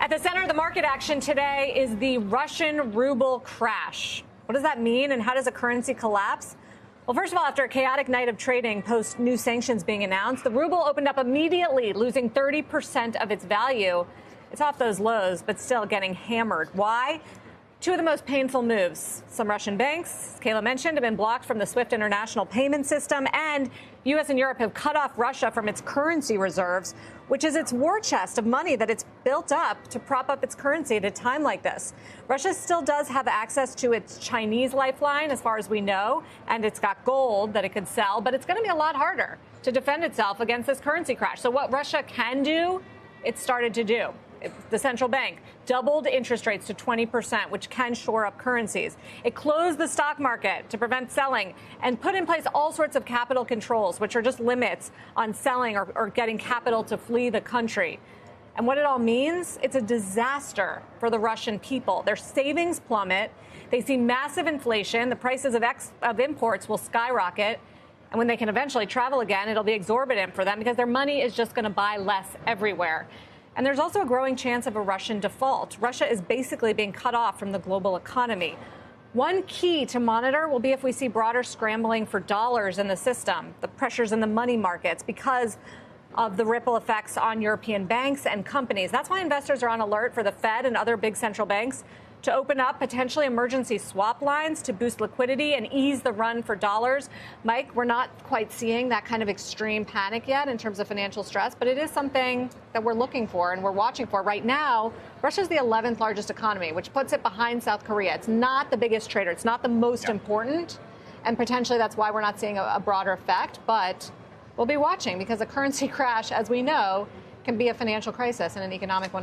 At the center of the market action today is the Russian ruble crash. What does that mean, and how does a currency collapse? Well, first of all, after a chaotic night of trading post new sanctions being announced, the ruble opened up immediately, losing 30% of its value. It's off those lows, but still getting hammered. Why? Two of the most painful moves. Some Russian banks, as Kayla mentioned, have been blocked from the SWIFT international payment system, and U.S. and Europe have cut off Russia from its currency reserves, which is its war chest of money that it's built up to prop up its currency at a time like this. Russia still does have access to its Chinese lifeline, as far as we know, and it's got gold that it could sell, but it's going to be a lot harder to defend itself against this currency crash. So what Russia can do, it started to do. The central bank doubled interest rates to 20%, which can shore up currencies. It closed the stock market to prevent selling and put in place all sorts of capital controls, which are just limits on selling or getting capital to flee the country. And what it all means, it's a disaster for the Russian people. Their savings plummet. They see massive inflation. The prices of imports will skyrocket. And when they can eventually travel again, it'll be exorbitant for them because their money is just going to buy less everywhere. And there's also a growing chance of a Russian default. Russia is basically being cut off from the global economy. One key to monitor will be if we see broader scrambling for dollars in the system, the pressures in the money markets because of the ripple effects on European banks and companies. That's why investors are on alert for the Fed and other big central banks to open up potentially emergency swap lines to boost liquidity and ease the run for dollars. Mike, we're not quite seeing that kind of extreme panic yet in terms of financial stress, but it is something that we're looking for and we're watching for. Right now, Russia's the 11th largest economy, which puts it behind South Korea. It's not the biggest trader. It's not the most important, and potentially that's why we're not seeing a broader effect. But we'll be watching because a currency crash, as we know, can be a financial crisis and an economic one.